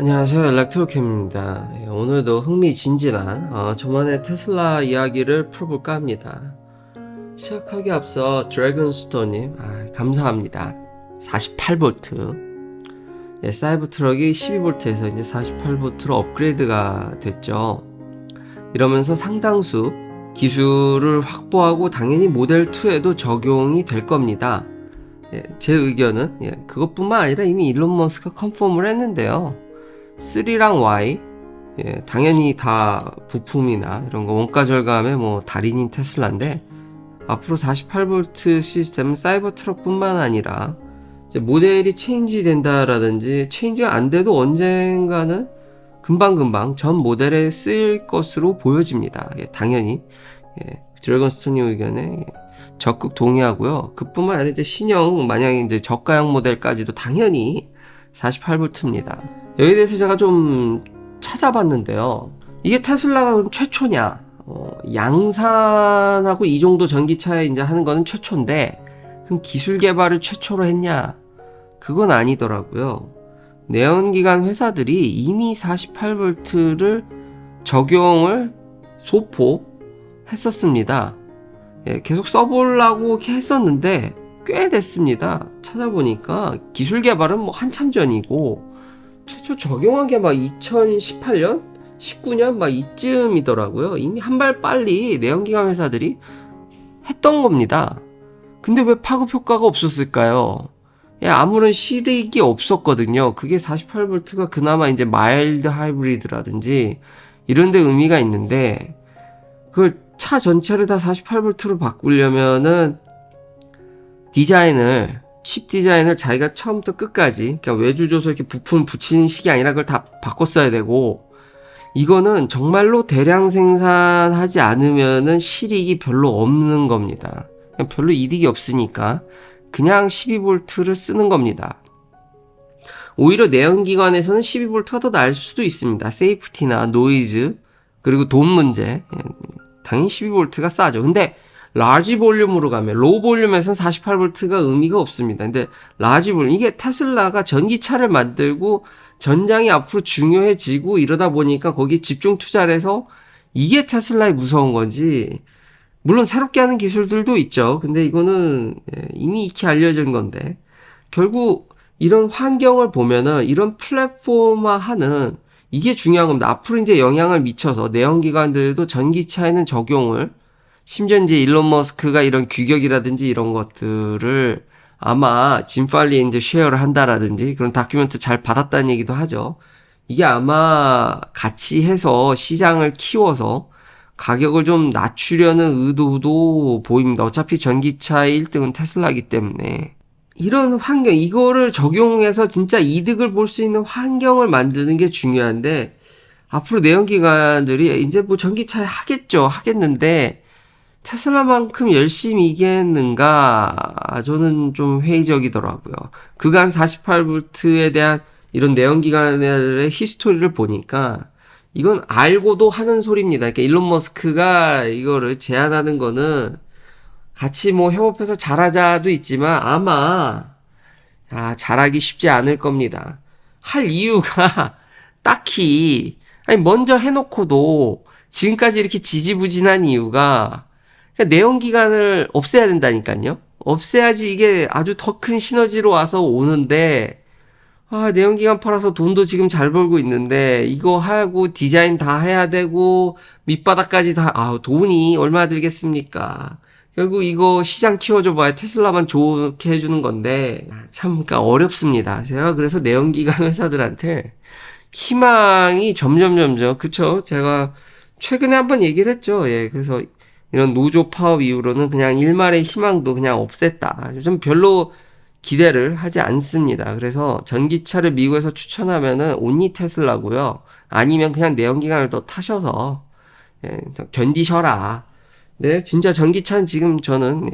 안녕하세요. 엘렉트로캠입니다. 오늘도 흥미진진한 저만의 테슬라 이야기를 풀어볼까 합니다. 시작하기 앞서 드래곤스토어님 감사합니다. 48V 사이버트럭이 12V에서 이제 48V로 업그레이드가 됐죠. 이러면서 상당수 기술을 확보하고 당연히 모델 2에도 적용이 될 겁니다. 제 의견은 그것뿐만 아니라 이미 일론 머스크가 컨펌을 했는데요. 3랑 Y 당연히 다 부품이나 이런 거 원가 절감의 달인인 테슬라인데, 앞으로 48V 시스템은 사이버 트럭뿐만 아니라 이제 모델이 체인지 된다라든지 체인지가 안 돼도 언젠가는 금방금방 전 모델에 쓰일 것으로 보여집니다. 당연히 드래곤스톤의 의견에 적극 동의하고요. 그뿐만 아니라 이제 신형 만약에 이제 저가형 모델까지도 당연히 48V입니다. 여기에 대해서 제가 좀 찾아봤는데요. 이게 테슬라가 그럼 최초냐? 양산하고 이 정도 전기차에 이제 하는 거는 최초인데, 그럼 기술 개발을 최초로 했냐? 그건 아니더라고요. 내연기관 회사들이 이미 48V를 적용을 소폭했었습니다. 계속 써보려고 했었는데 꽤 됐습니다. 찾아보니까 기술 개발은 한참 전이고 최초 적용한 게 2018년? 19년 이쯤이더라고요. 이미 한 발 빨리 내연기관 회사들이 했던 겁니다. 근데 왜 파급 효과가 없었을까요? 아무런 실익이 없었거든요. 그게 48V가 그나마 이제 마일드 하이브리드라든지 이런 데 의미가 있는데, 그걸 차 전체를 다 48V로 바꾸려면은 칩 디자인을 자기가 처음부터 끝까지, 그러니까 외주줘서 이렇게 부품 붙이는 식이 아니라 그걸 다 바꿨어야 되고, 이거는 정말로 대량 생산하지 않으면은 실익이 별로 없는 겁니다. 별로 이득이 없으니까 그냥 12V를 쓰는 겁니다. 오히려 내연기관에서는 12V가 더 나을 수도 있습니다. 세이프티나 노이즈, 그리고 돈 문제. 당연히 12V가 싸죠. 근데 라지 볼륨으로 가면, 로우 볼륨에서는 48V가 의미가 없습니다. 근데 라지 볼륨, 이게 테슬라가 전기차를 만들고 전장이 앞으로 중요해지고 이러다 보니까 거기에 집중 투자를 해서, 이게 테슬라의 무서운 거지. 물론 새롭게 하는 기술들도 있죠. 근데 이거는 이미 익히 알려진 건데, 결국 이런 환경을 보면은 이런 플랫폼화하는 이게 중요한 겁니다. 앞으로 이제 영향을 미쳐서 내연기관들도 전기차에는 적용을, 심지어 이제 일론 머스크가 이런 규격이라든지 이런 것들을 아마 짐 팔리에 이제 쉐어를 한다라든지 그런 다큐멘트 잘 받았다는 얘기도 하죠. 이게 아마 같이 해서 시장을 키워서 가격을 좀 낮추려는 의도도 보입니다. 어차피 전기차의 1등은 테슬라이기 때문에. 이런 환경, 이거를 적용해서 진짜 이득을 볼 수 있는 환경을 만드는 게 중요한데, 앞으로 내연기관들이 이제 전기차에 하겠는데 테슬라만큼 열심히 이겠는가? 저는 좀 회의적이더라고요. 그간 48V에 대한 이런 내연기관의 히스토리를 보니까 이건 알고도 하는 소리입니다. 그러니까 일론 머스크가 이거를 제안하는 거는 같이 협업해서 잘하자도 있지만 아마 잘하기 쉽지 않을 겁니다. 할 이유가 딱히, 먼저 해놓고도 지금까지 이렇게 지지부진한 이유가, 그러니까 내연기관을 없애야 된다니까요. 없애야지 이게 아주 더 큰 시너지로 와서 오는데, 내연기관 팔아서 돈도 지금 잘 벌고 있는데 이거 하고 디자인 다 해야 되고 밑바닥까지 다, 돈이 얼마 들겠습니까? 결국 이거 시장 키워줘 봐야 테슬라만 좋게 해주는 건데, 참 그러니까 어렵습니다. 제가 그래서 내연기관 회사들한테 희망이 점점, 그쵸? 제가 최근에 한번 얘기를 했죠. 그래서 이런 노조 파업 이후로는 그냥 일말의 희망도 그냥 없앴다. 좀 별로 기대를 하지 않습니다. 그래서 전기차를 미국에서 추천하면은 온리 테슬라고요. 아니면 그냥 내연기관을 더 타셔서 더 견디셔라. 네, 진짜 전기차는 지금 저는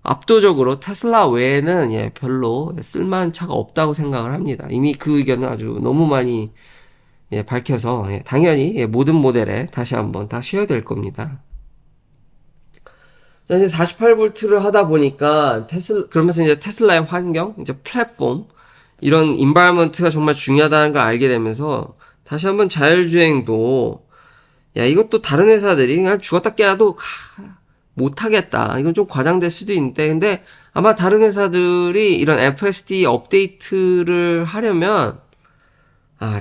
압도적으로 테슬라 외에는 별로 쓸만한 차가 없다고 생각을 합니다. 이미 그 의견은 아주 너무 많이 밝혀서 당연히 모든 모델에 다시 한번 다 쉬어야 될 겁니다. 이제 48V를 하다 보니까 그러면서 이제 테슬라의 환경, 이제 플랫폼, 이런 인바이러먼트가 정말 중요하다는 걸 알게 되면서 다시 한번 자율주행도 야 이것도 다른 회사들이 그냥 죽었다 깨어도 못하겠다. 이건 좀 과장될 수도 있는데 근데 아마 다른 회사들이 이런 FSD 업데이트를 하려면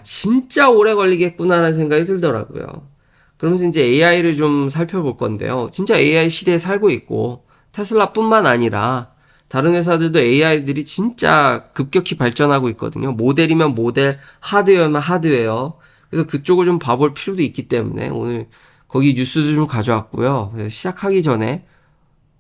진짜 오래 걸리겠구나라는 생각이 들더라고요. 그러면서 이제 AI를 좀 살펴볼 건데요. 진짜 AI 시대에 살고 있고 테슬라뿐만 아니라 다른 회사들도 AI들이 진짜 급격히 발전하고 있거든요. 모델이면 모델, 하드웨어면 하드웨어. 그래서 그쪽을 좀 봐볼 필요도 있기 때문에 오늘 거기 뉴스도 좀 가져왔고요. 그래서 시작하기 전에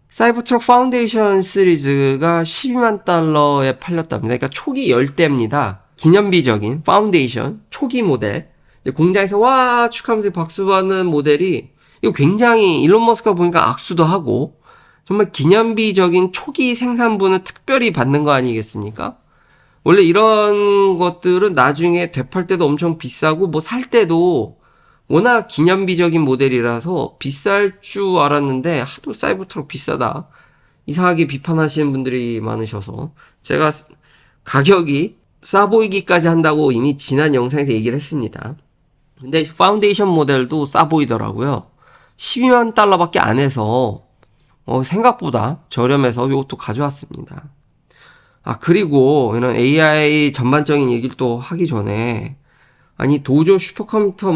사이버트럭 파운데이션 시리즈가 12만 달러에 팔렸답니다. 그러니까 초기 열대입니다. 기념비적인 파운데이션 초기 모델. 공장에서 와 축하하면서 박수 받는 모델이 이거 굉장히 일론 머스크가 보니까 악수도 하고 정말 기념비적인 초기 생산분을 특별히 받는 거 아니겠습니까? 원래 이런 것들은 나중에 되팔 때도 엄청 비싸고 뭐 살 때도 워낙 기념비적인 모델이라서 비쌀 줄 알았는데 하도 사이버트럭 비싸다 이상하게 비판하시는 분들이 많으셔서 제가 가격이 싸 보이기까지 한다고 이미 지난 영상에서 얘기를 했습니다. 근데 파운데이션 모델도 싸 보이더라고요. 12만 달러밖에 안 해서 생각보다 저렴해서 이것도 가져왔습니다. 그리고 이런 AI 전반적인 얘기를 또 하기 전에 도조 슈퍼컴퓨터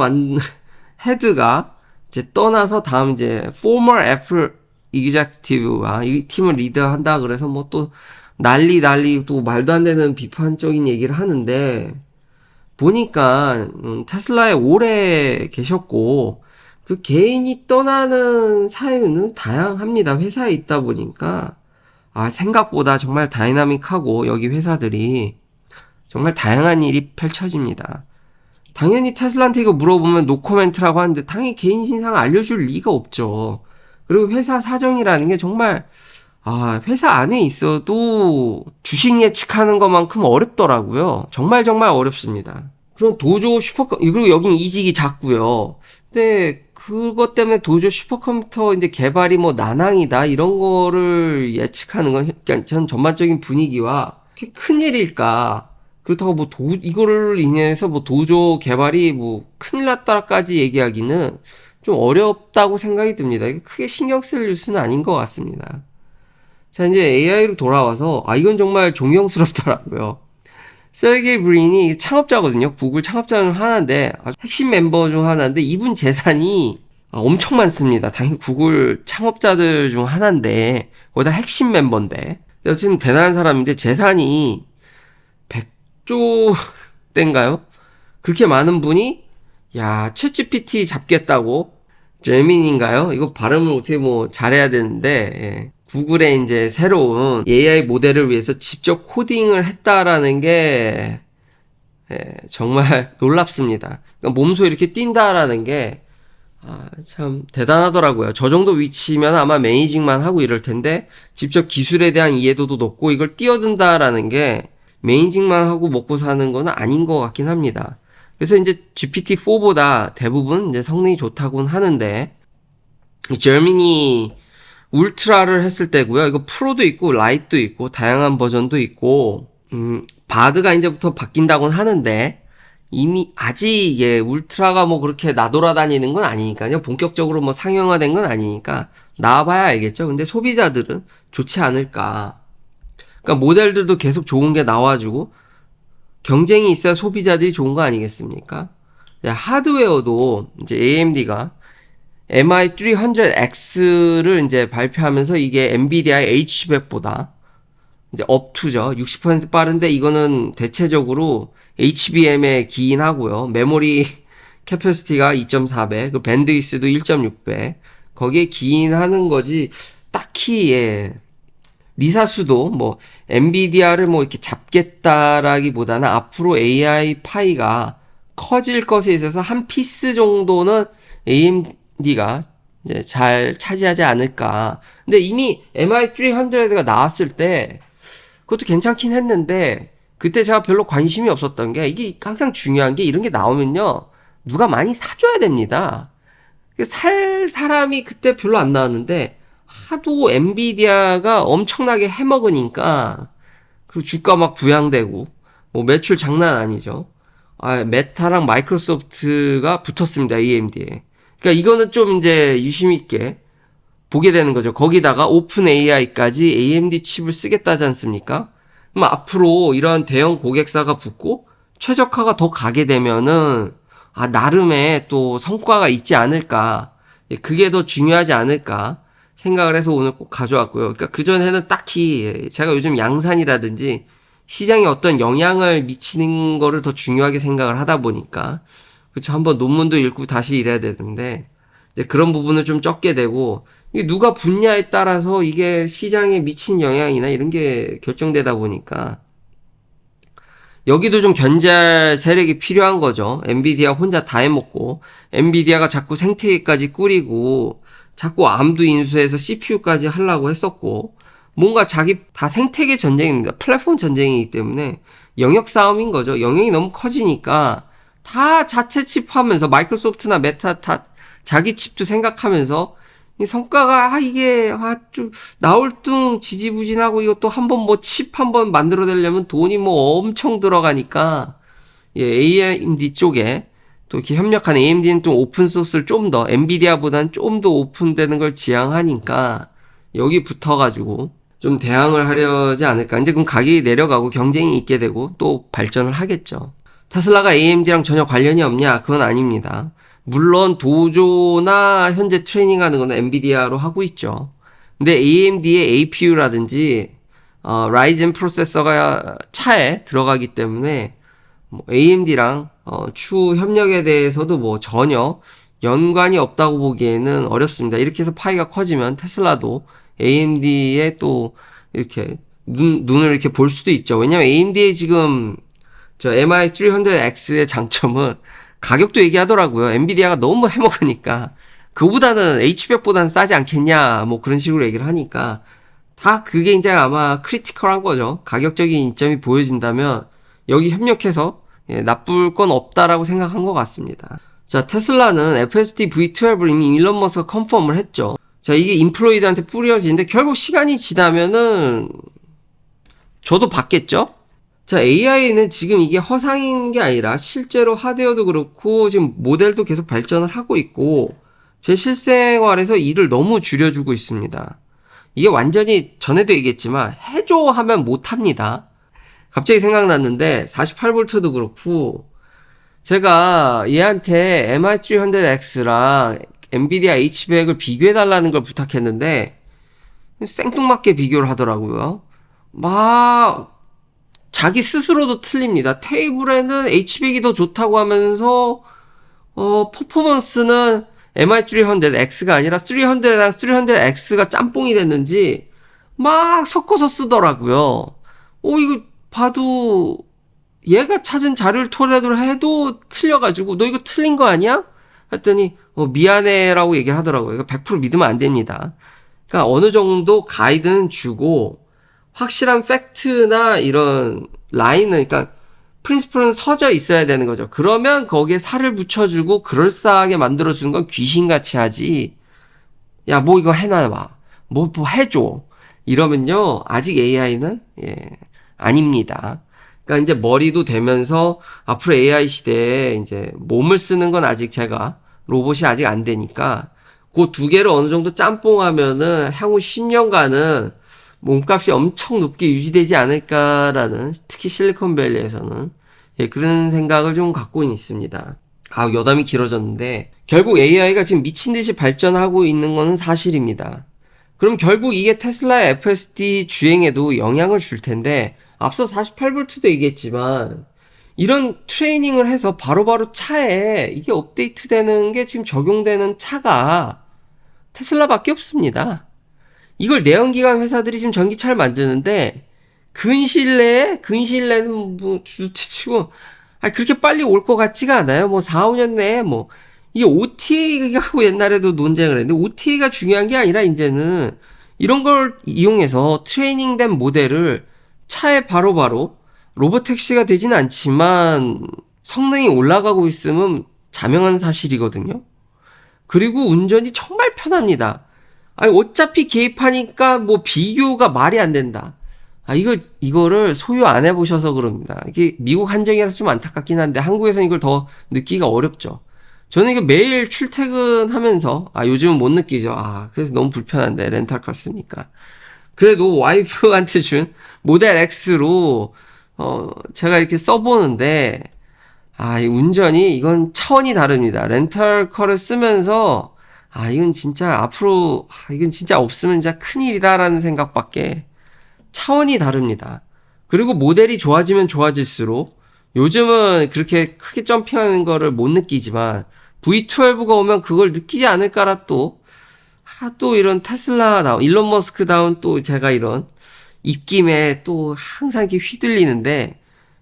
헤드가 이제 떠나서 다음 이제 former 애플 executive가 이 팀을 리드한다 그래서 뭐 또 난리 또 말도 안 되는 비판적인 얘기를 하는데 보니까 테슬라에 오래 계셨고 그 개인이 떠나는 사유는 다양합니다. 회사에 있다 보니까 생각보다 정말 다이나믹하고 여기 회사들이 정말 다양한 일이 펼쳐집니다. 당연히 테슬라한테 이거 물어보면 노코멘트라고 하는데 당연히 개인 신상 알려줄 리가 없죠. 그리고 회사 사정이라는 게 정말 회사 안에 있어도 주식 예측하는 것만큼 어렵더라고요. 정말 어렵습니다. 그럼 도조 그리고 여긴 이직이 작고요. 근데 그것 때문에 도조 슈퍼컴퓨터 이제 개발이 뭐 난항이다 이런 거를 예측하는 건 그러니까 전 전반적인 분위기와 그게 큰일일까? 그렇다고 뭐 이거를 인해서 뭐 도조 개발이 뭐 큰일 났다까지 얘기하기는 좀 어렵다고 생각이 듭니다. 크게 신경 쓸 뉴스는 아닌 것 같습니다. 자, 이제 AI로 돌아와서 이건 정말 존경스럽더라고요. 세르게이 브린이 창업자거든요. 구글 창업자 중 하나인데 핵심 멤버 중 하나인데 이분 재산이 엄청 많습니다. 당연히 구글 창업자들 중 하나인데 거기다 핵심 멤버인데 어쨌든 대단한 사람인데 재산이 100조 대인가요? 그렇게 많은 분이 챗GPT 잡겠다고 제민인가요? 이거 발음을 어떻게 뭐 잘해야 되는데 구글의 이제 새로운 AI 모델을 위해서 직접 코딩을 했다라는 게 정말 놀랍습니다. 그러니까 몸소 이렇게 뛴다라는 게 참 대단하더라고요. 저 정도 위치면 아마 매니징만 하고 이럴 텐데 직접 기술에 대한 이해도도 높고 이걸 뛰어든다라는 게 매니징만 하고 먹고 사는 건 아닌 것 같긴 합니다. 그래서 이제 GPT-4보다 대부분 이제 성능이 좋다고는 하는데 제미니 울트라를 했을 때고요. 이거 프로도 있고 라이트도 있고 다양한 버전도 있고 바드가 이제부터 바뀐다고는 하는데 이미 아직 울트라가 뭐 그렇게 나돌아다니는 건 아니니까요. 본격적으로 뭐 상용화된 건 아니니까 나와봐야 알겠죠. 근데 소비자들은 좋지 않을까. 그러니까 모델들도 계속 좋은 게 나와주고 경쟁이 있어야 소비자들이 좋은 거 아니겠습니까? 하드웨어도 이제 AMD가 MI300X를 이제 발표하면서 이게 엔비디아의 H100보다 이제 업투죠. 60% 빠른데 이거는 대체적으로 HBM에 기인하고요. 메모리 캐퍼시티가 2.4배, 그 밴드위스도 1.6배. 거기에 기인하는 거지 딱히 리사수도 뭐 엔비디아를 뭐 이렇게 잡겠다라기보다는 앞으로 AI 파이가 커질 것에 있어서 한 피스 정도는 AMD가 이제 잘 차지하지 않을까. 근데 이미 MI300가 나왔을 때 그것도 괜찮긴 했는데 그때 제가 별로 관심이 없었던 게 이게 항상 중요한 게 이런 게 나오면요 누가 많이 사줘야 됩니다. 살 사람이 그때 별로 안 나왔는데 하도 엔비디아가 엄청나게 해먹으니까 그리고 주가 막 부양되고 뭐 매출 장난 아니죠. 메타랑 마이크로소프트가 붙었습니다. AMD에. 그러니까 이거는 좀 이제 유심 있게 보게 되는 거죠. 거기다가 오픈 AI까지 AMD 칩을 쓰겠다지 않습니까? 그럼 앞으로 이런 대형 고객사가 붙고 최적화가 더 가게 되면은 나름의 또 성과가 있지 않을까. 그게 더 중요하지 않을까 생각을 해서 오늘 꼭 가져왔고요. 그러니까 그전에는 딱히 제가 요즘 양산이라든지 시장에 어떤 영향을 미치는 거를 더 중요하게 생각을 하다 보니까 그렇죠. 한번 논문도 읽고 다시 이래야 되는데 이제 그런 부분을 좀 적게 되고 이게 누가 붙냐에 따라서 이게 시장에 미친 영향이나 이런 게 결정되다 보니까 여기도 좀 견제할 세력이 필요한 거죠. 엔비디아 혼자 다 해먹고 엔비디아가 자꾸 생태계까지 꾸리고 자꾸 암도 인수해서 CPU까지 하려고 했었고 뭔가 자기 다 생태계 전쟁입니다. 플랫폼 전쟁이기 때문에 영역 싸움인 거죠. 영역이 너무 커지니까 다 자체 칩 하면서 마이크로소프트나 메타 다 자기 칩도 생각하면서 이 성과가 이게 좀 나올 뚱 지지부진하고 이것도 한번 뭐 칩 한번 만들어내려면 돈이 뭐 엄청 들어가니까 AMD 쪽에 또 이렇게 협력한 AMD는 또 오픈 소스를 좀 더 엔비디아보다는 좀 더 오픈되는 걸 지향하니까 여기 붙어가지고 좀 대항을 하려지 않을까. 이제 그럼 가격이 내려가고 경쟁이 있게 되고 또 발전을 하겠죠. 테슬라가 AMD랑 전혀 관련이 없냐? 그건 아닙니다. 물론 도조나 현재 트레이닝하는 거는 엔비디아로 하고 있죠. 근데 AMD의 APU라든지 라이젠 프로세서가 차에 들어가기 때문에 뭐 AMD랑 추후 협력에 대해서도 뭐 전혀 연관이 없다고 보기에는 어렵습니다. 이렇게 해서 파이가 커지면 테슬라도 AMD에 또 이렇게 눈을 이렇게 볼 수도 있죠. 왜냐면 AMD의 지금 저 MI300X의 장점은 가격도 얘기하더라고요. 엔비디아가 너무 해먹으니까 그보다는 H100보다는 싸지 않겠냐 뭐 그런 식으로 얘기를 하니까 다 그게 이제 아마 크리티컬한 거죠. 가격적인 이점이 보여진다면 여기 협력해서 나쁠 건 없다라고 생각한 것 같습니다. 자, 테슬라는 FSD V12을 이미 일론 머스크가 컨펌을 했죠. 자, 이게 인플로이드한테 뿌려지는데 결국 시간이 지나면은 저도 받겠죠? 자, AI는 지금 이게 허상인 게 아니라 실제로 하드웨어도 그렇고 지금 모델도 계속 발전을 하고 있고 제 실생활에서 일을 너무 줄여주고 있습니다. 이게 완전히 전에도 얘기했지만 해줘 하면 못합니다. 갑자기 생각났는데 48V도 그렇고 제가 얘한테 MI300X랑 엔비디아 H100을 비교해달라는 걸 부탁했는데 생뚱맞게 비교를 하더라고요. 막 자기 스스로도 틀립니다. 테이블에는 H100이 더 좋다고 하면서 퍼포먼스는 MI300X가 아니라 300랑 300X가 짬뽕이 됐는지 막 섞어서 쓰더라고요. 이거 봐도 얘가 찾은 자료를 토대로 해도 틀려가지고 너 이거 틀린 거 아니야? 했더니 미안해라고 얘기를 하더라고요. 이거 100% 믿으면 안 됩니다. 그러니까 어느 정도 가이드는 주고 확실한 팩트나 이런 라인은 그러니까 프린시플은 서져 있어야 되는 거죠. 그러면 거기에 살을 붙여주고 그럴싸하게 만들어주는 건 귀신같이 하지. 야, 뭐 이거 해놔봐. 뭐 해줘. 이러면요, 아직 AI는, 아닙니다. 그러니까 이제 머리도 되면서 앞으로 AI 시대에 이제 몸을 쓰는 건 아직 제가 로봇이 아직 안 되니까 그 두 개를 어느 정도 짬뽕하면은 향후 10년간은 몸값이 엄청 높게 유지되지 않을까라는 특히 실리콘밸리에서는 그런 생각을 좀 갖고 있습니다. 여담이 길어졌는데 결국 AI가 지금 미친 듯이 발전하고 있는 건 사실입니다. 그럼 결국 이게 테슬라의 FSD 주행에도 영향을 줄 텐데 앞서 48V도 얘기했지만 이런 트레이닝을 해서 바로바로 차에 이게 업데이트 되는 게 지금 적용되는 차가 테슬라밖에 없습니다. 이걸 내연기관 회사들이 지금 전기차를 만드는데 근시일내는 뭐 둘째치고 그렇게 빨리 올 것 같지가 않아요. 뭐 4, 5년 내에 뭐 이게 OTA하고 옛날에도 논쟁을 했는데 OTA가 중요한 게 아니라 이제는 이런 걸 이용해서 트레이닝된 모델을 차에 바로바로 로보택시가 되진 않지만 성능이 올라가고 있으면 자명한 사실이거든요. 그리고 운전이 정말 편합니다. 어차피 개입하니까 뭐 비교가 말이 안 된다. 이거를 소유 안 해보셔서 그럽니다. 이게 미국 한정이라서 좀 안타깝긴 한데 한국에서는 이걸 더 느끼기가 어렵죠. 저는 이거 매일 출퇴근하면서 요즘은 못 느끼죠. 그래서 너무 불편한데 렌탈카 쓰니까. 그래도 와이프한테 준 모델 X로 제가 이렇게 써보는데 이 운전이 이건 차원이 다릅니다. 렌탈카를 쓰면서 이건 진짜 앞으로 이건 진짜 없으면 진짜 큰일이다라는 생각밖에 차원이 다릅니다. 그리고 모델이 좋아지면 좋아질수록 요즘은 그렇게 크게 점핑하는 거를 못 느끼지만 V12가 오면 그걸 느끼지 않을까라 또 이런 테슬라 다운, 일론 머스크 다운 또 제가 이런 입김에 또 항상 이렇게 휘둘리는데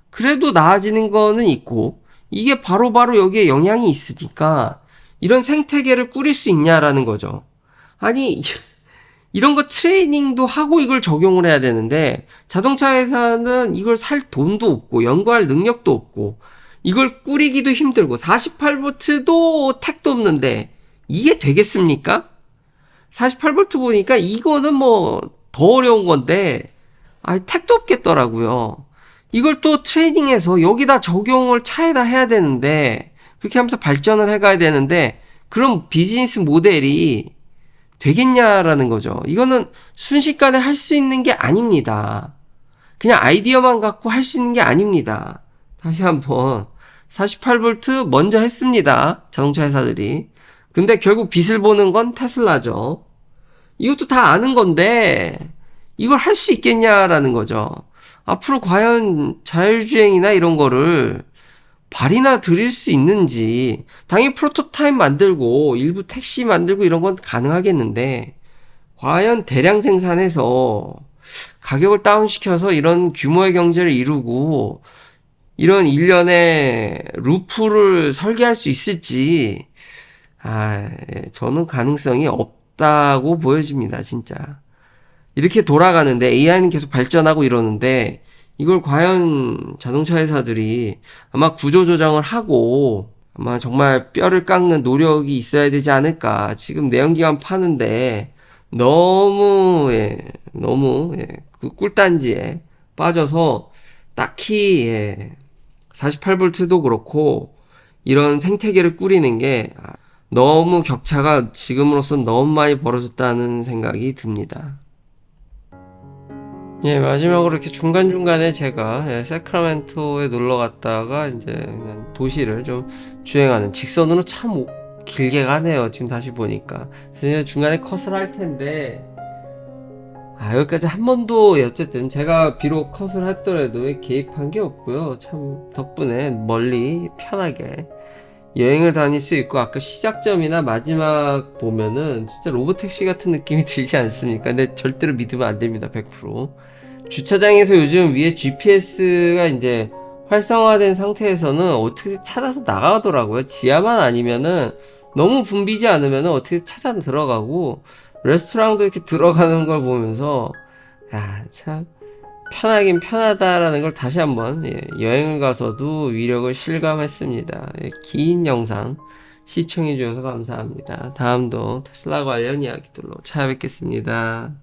그래도 나아지는 거는 있고 이게 바로바로 여기에 영향이 있으니까 이런 생태계를 꾸릴 수 있냐라는 거죠. 아니 이런 거 트레이닝도 하고 이걸 적용을 해야 되는데 자동차 회사는 이걸 살 돈도 없고 연구할 능력도 없고 이걸 꾸리기도 힘들고 48V도 택도 없는데 이게 되겠습니까? 48V 보니까 이거는 뭐 더 어려운 건데 택도 없겠더라고요. 이걸 또 트레이닝해서 여기다 적용을 차에다 해야 되는데 그렇게 하면서 발전을 해가야 되는데 그럼 비즈니스 모델이 되겠냐라는 거죠. 이거는 순식간에 할 수 있는 게 아닙니다. 그냥 아이디어만 갖고 할 수 있는 게 아닙니다. 다시 한번 48V 먼저 했습니다. 자동차 회사들이. 근데 결국 빚을 보는 건 테슬라죠. 이것도 다 아는 건데 이걸 할 수 있겠냐라는 거죠. 앞으로 과연 자율주행이나 이런 거를 발이나 들일 수 있는지 당연히 프로토타입 만들고 일부 택시 만들고 이런 건 가능하겠는데 과연 대량 생산해서 가격을 다운시켜서 이런 규모의 경제를 이루고 이런 일련의 루프를 설계할 수 있을지 저는 가능성이 없다고 보여집니다. 진짜 이렇게 돌아가는데 AI는 계속 발전하고 이러는데 이걸 과연 자동차 회사들이 아마 구조조정을 하고 아마 정말 뼈를 깎는 노력이 있어야 되지 않을까. 지금 내연기관 파는데 너무 그 꿀단지에 빠져서 딱히 48V도 그렇고 이런 생태계를 꾸리는 게 너무 격차가 지금으로선 너무 많이 벌어졌다는 생각이 듭니다. 마지막으로 이렇게 중간중간에 제가 세크라멘토에 놀러 갔다가 이제 그냥 도시를 좀 주행하는 직선으로 참 길게 가네요. 지금 다시 보니까. 그래서 중간에 컷을 할 텐데, 여기까지 한 번도 어쨌든 제가 비록 컷을 했더라도 개입한 게 없고요. 참 덕분에 멀리 편하게 여행을 다닐 수 있고 아까 시작점이나 마지막 보면은 진짜 로보택시 같은 느낌이 들지 않습니까? 근데 절대로 믿으면 안 됩니다. 100%. 주차장에서 요즘 위에 GPS가 이제 활성화된 상태에서는 어떻게 찾아서 나가더라고요. 지하만 아니면은 너무 붐비지 않으면은 어떻게 찾아 들어가고 레스토랑도 이렇게 들어가는 걸 보면서 참 편하긴 편하다라는 걸 다시 한번 여행을 가서도 위력을 실감했습니다. 긴 영상 시청해 주셔서 감사합니다. 다음도 테슬라 관련 이야기들로 찾아뵙겠습니다.